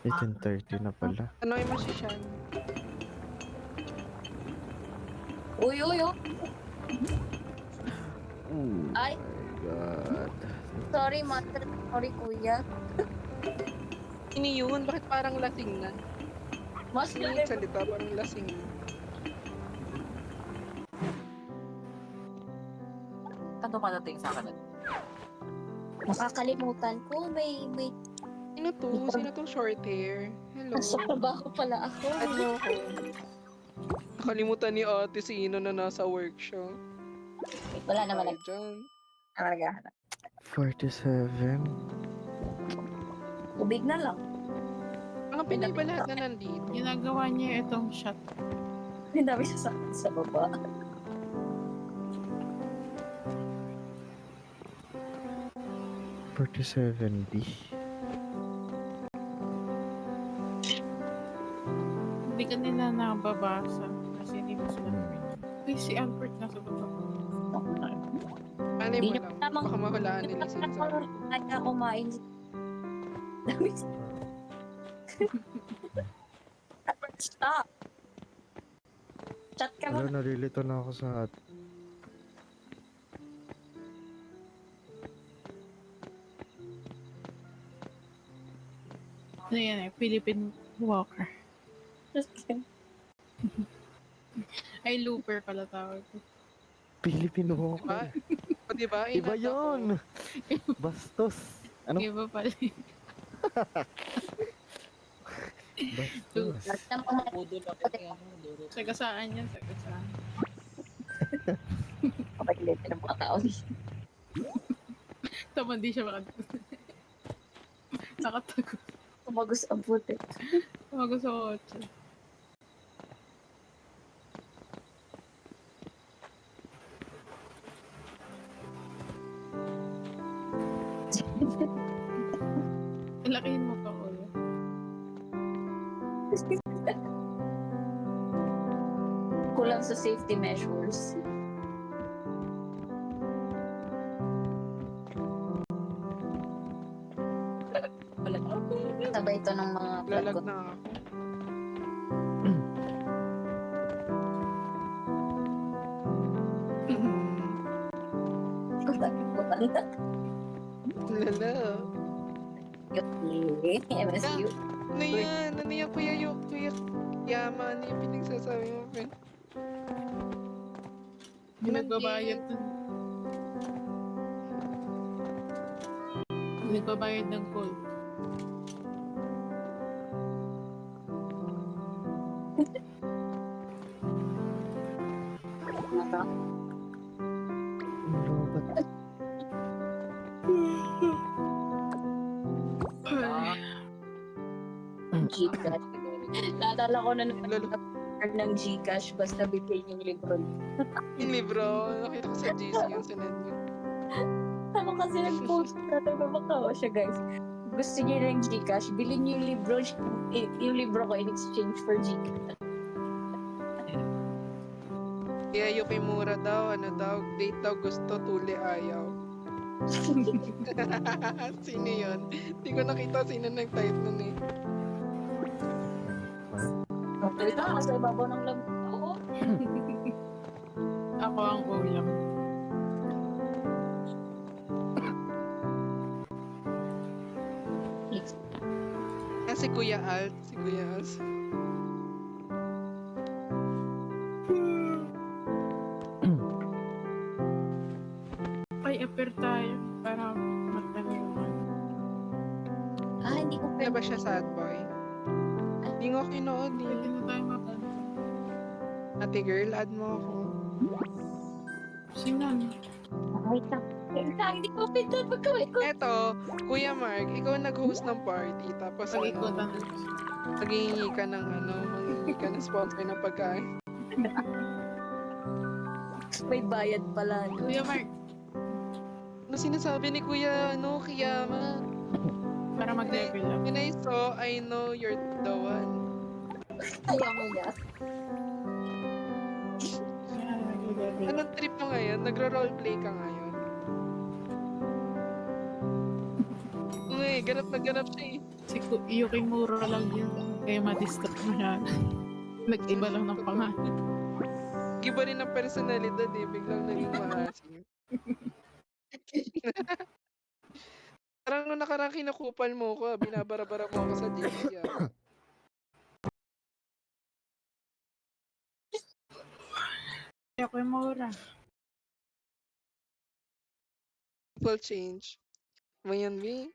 18:30 na pala. Tanongin mo si Sean. Uy, uy, oh. Oh Ay, my God. sorry, master. Sorry, kuya. Ini yun, bakit parang lasing na? Master, Yung salita, parang lasing na. Ano ka nating sa akin? makakalimutan ko. May Sino to? Sino tong short hair? Hello. nasa trabaho pala ako. Add mo ako. Nakalimutan ni ate sino na nasa workshop. Wala naman Tayo dyan. naghahanap. 47. Tubig na lang. Mga Pinay ba lahat na nandito? Ginagawa niya itong shot. Ang dami sasakit sa baba. $47B. Hindi ka nila nababasa kasi hindi mo sila nabibigyan. Uy, si Albert nasa baba. Anay mo Hindi lang. na tamang- Baka mahulaan nila yung sinasabi. Kaya kumain. Dami Stop! Chat ka mo. Ano, nalilito na ako sa Ano yan eh, Philippine Walker. Ay, looper pala tawag ko. Filipino Diba? Walker. O diba? Iba Inat ako. yun! Bastos. Ano? Iba pala. Bastos. Lahat ng mga Budol ako kay ano, duro. Sagasaan yan, sagasaan. kapag-liit ng mga tao. Tama, di siya nakatago. Tumagos ang puti. Tumago sa kotse. Lakihin mo pa, kuya. Kulang sa safety measures. Sabay ito ng mga Lalag ko. na ako. Lala. MSU. Ano yan? Ano yan, kuya? Kuya Yama, ano yung pinagsasabi mo, friend? Nagbabayad dun. Nagbabayad ng call. Lobat. Gcash. Naalala ko na ng Gcash basta bigay yung libro. Yung libro, nakita ko sa GC yung sinad niyo. Tama kasi nag-post natin babakawa siya, guys. Gusto niya ng Gcash, bilhin niyo yung libro, yung libro ko in exchange for Gcash. Kaya Yukimura daw, ano daw, date daw gusto, tuli ayaw. Sino yun? Hindi ko nakita sino nag-type nun eh. Okay na, sa ibabaw ng lamig. Oo. Ako ang ulam. Si Kuya Alt, si Kuya Alt. Ay, appear tayo para magtanungan. Hindi ko Kaya ba siya sad boy? Hindi nga kinood Pwede eh. na tayo matanong. Ate girl, add mo ako. Sinan? Wait lang. Hindi ko pindan pagkawin ko. Eto, Kuya Mark, ikaw nag-host ng party, tapos Pag-ikutan. naghihingi ka ng manghihingi ka ng sponsor ng pagkain. May bayad pala. Kuya Mark, Ano sinasabi ni Kuya, Kiyama? para mag-level up. When I saw, I know you're the one. Kaya mo niya. Yan, mag-level up. Anong trip mo ngayon? Nagro-roleplay ka ngayon? Uy, ganap na ganap siya eh. Si Yukimura lang yun. Kaya ma-distract mo siya. Nag-iba lang ng pangalan. Iba rin ang personalidad eh. Biglang naging maasim. Parang nung nakarang kinakupal mo ko, binabara-bara mo ako sa GC ah. Yukimura. Full change. Mayan, B.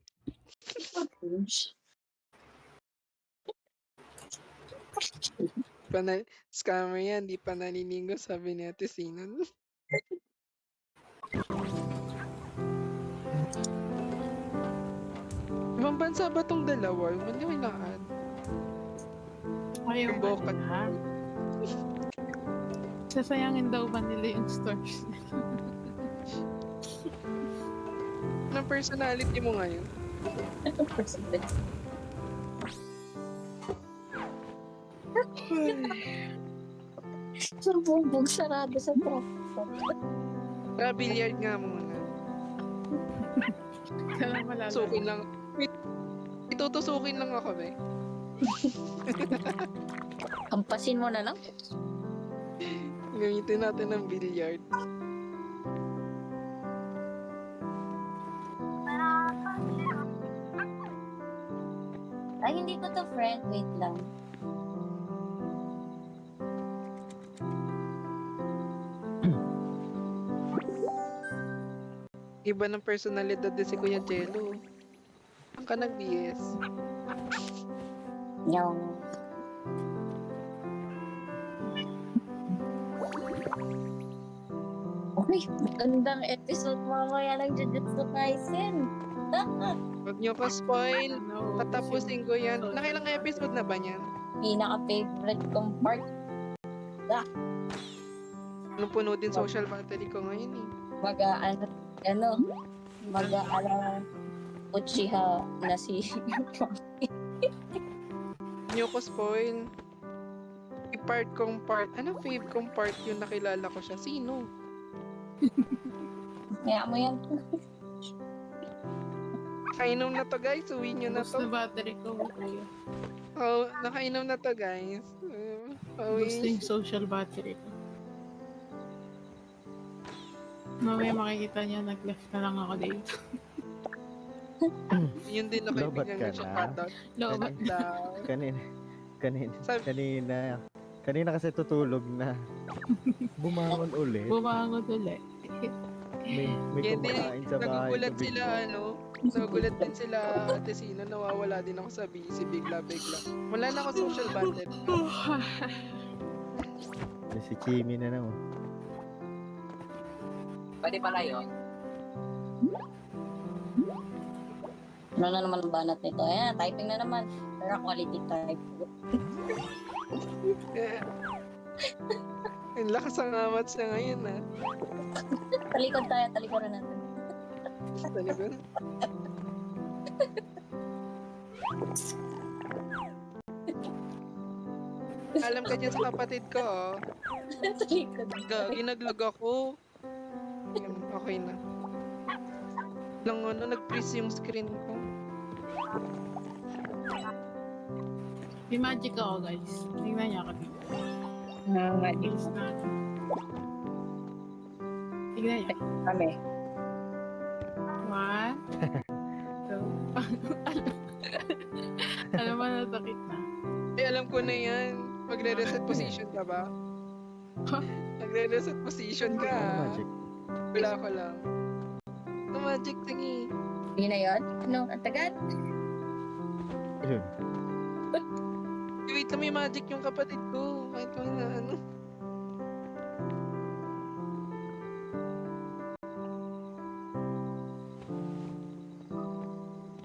Scammer yan, di pa naliligo, sabi ni Ate Sinan. Ibang bansa ba tong dalawa? Hindi may lakad. Ayaw Yung ba bokat nila? Sasayangin daw ba nila yung stars? Anong personality mo ngayon? So, bumbog sarado sa truck. Billiard nga muna. Kailan malala? Sukin lang. Wait, itutusukin lang ako, be. Kampasin mo na lang. Gamitin natin ng billiard. Ay, hindi ko to friend. Wait lang. Iba ng personalidad din si Kuya Jello. Ang ka nag-BS. Yung... Uy, magandang episode mamaya ng Jujutsu Kaisen. Huwag niyo pa spoil. No, Tatapusin ko yan. Nakailang episode na ba niyan? Pinaka-favorite kong part. Anong puno din social battery ko ngayon eh. Mag-aala Uchiha na si Niyo ko spoil. I-part kong part. Anong fave kong part yung nakilala ko siya? Sino? Kaya mo yan. Nakainom na to guys. Uwi nyo na Bus to. na battery ko. Kuya. Oh, nakainom na to guys. Bus na Uwi. yung social battery ko. Mamaya makikita niya, nag-left na lang ako dito. Yun din na Lobat kaibigan ka ko siya. na? Shoutout. Lobat. Daw. Kanina kasi tutulog na. Bumangon ulit. Bumangon ulit. May Yan din, kumakain sa bahay. nagugulat ko sila, bigla. nagugulat din sila, Ate Sina, nawawala din ako sa busy, bigla-bigla. Wala na ako social battery. May si Chimi na naman. Pwede pala yun. Ano na naman ang banat nito? Ayan, typing na naman. Pero quality type. Ang lakas ang amat siya ngayon, ha? Talikod tayo, talikodan natin. Talaga. Alam ka dyan sa kapatid ko, oh. Talikod. Gagi, naglag ako. Yan, okay na. Lang nag-freeze yung screen ko. May magic ako, guys. Tingnan niya ako dito. Ilis na ako. Tingnan niya. Kami. One. Two. Alam mo, natakit na. Eh, alam ko na yan. Magre-reset position ka ba? Magre-reset position ka. Ano magic? Wala ko lang. No magic thingy. Yun na yun? Ano? Ang tagal? Yun. Wait lang, may magic yung kapatid ko. Kahit kung na ano.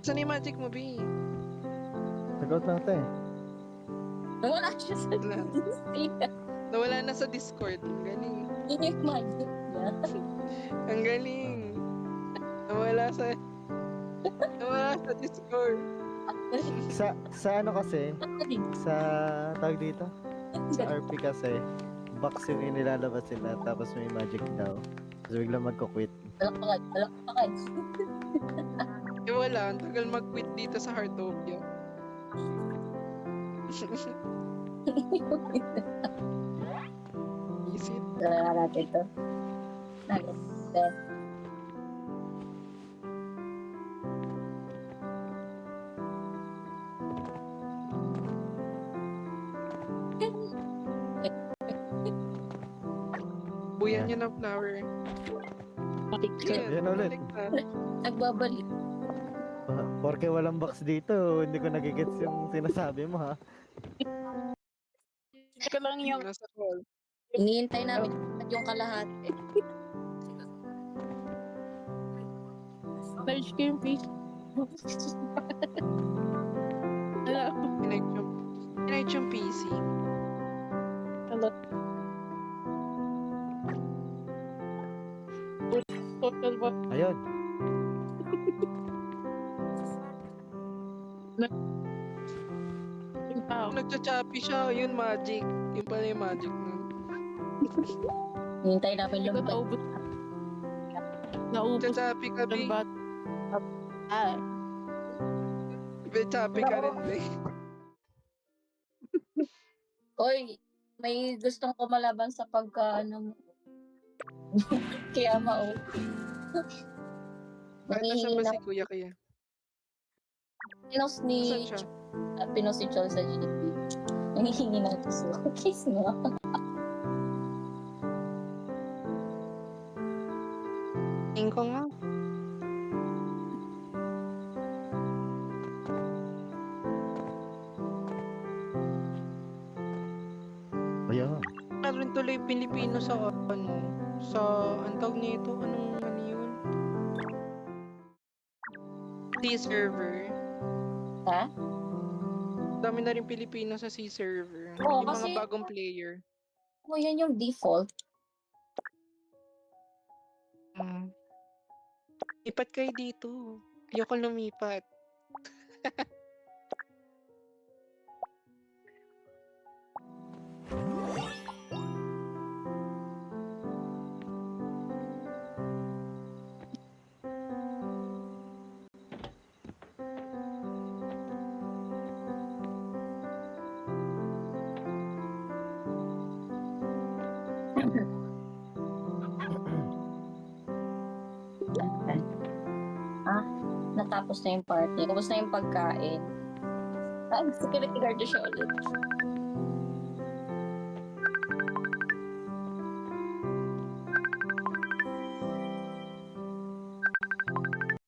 Saan yung magic mo, B? Nag-out na ito eh. Wala siya sa Wala. Disney. Nawala na sa Discord. Ang galing. Yun yung magic niya. Ang galing. Nawala sa Discord. Sa ano kasi, sa tawag dito, sa RP kasi, box yung inilalabas sila tapos may magic daw. Tapos biglang magko-quit. Palakpakan. Eh wala, ang tagal mag-quit dito sa Heartopia. Isip. Wala natin to. Natin. Buyan niya ng flower. Yan ulit. balik na. Nagbabalik. Porke walang box dito, hindi ko nagigets yung sinasabi mo ha. Ika lang yung Nasa call. Iniintay namin yung kalahati. large ko yung face. Wala. Connect yung PC. Wala. Total ba? Ayun. Yung tao. Kung nagcha-choppy siya, yun magic. Yun pala yung magic nun. Iniintay namin Hindi ko lumabas. naubos. Naubos Nagcha-choppy ka, ng Bi. bat. Ah, Choppy ka rin, Bi. Oy, may gustong kumalaban sa pagka, ano, kaya mao. Bakit nasa ba si Kuya kaya? Pinos ni Saan siya? Pinos si Chol sa GP. Nangihingi ng puso. Kiss mo. Tingin ko nga. Ayun. Meron tuloy Pilipino sa ano, sa ang tawag nito, anong ano yun? C-server. Ha? Dami na rin Pilipino sa C-server. Oo, Yung kasi- mga bagong player. O, yan yung default. Lipat kayo dito. Ayoko lumipat. Natapos na yung party. Tapos na yung pagkain. Ah, gusto ko na siya ulit.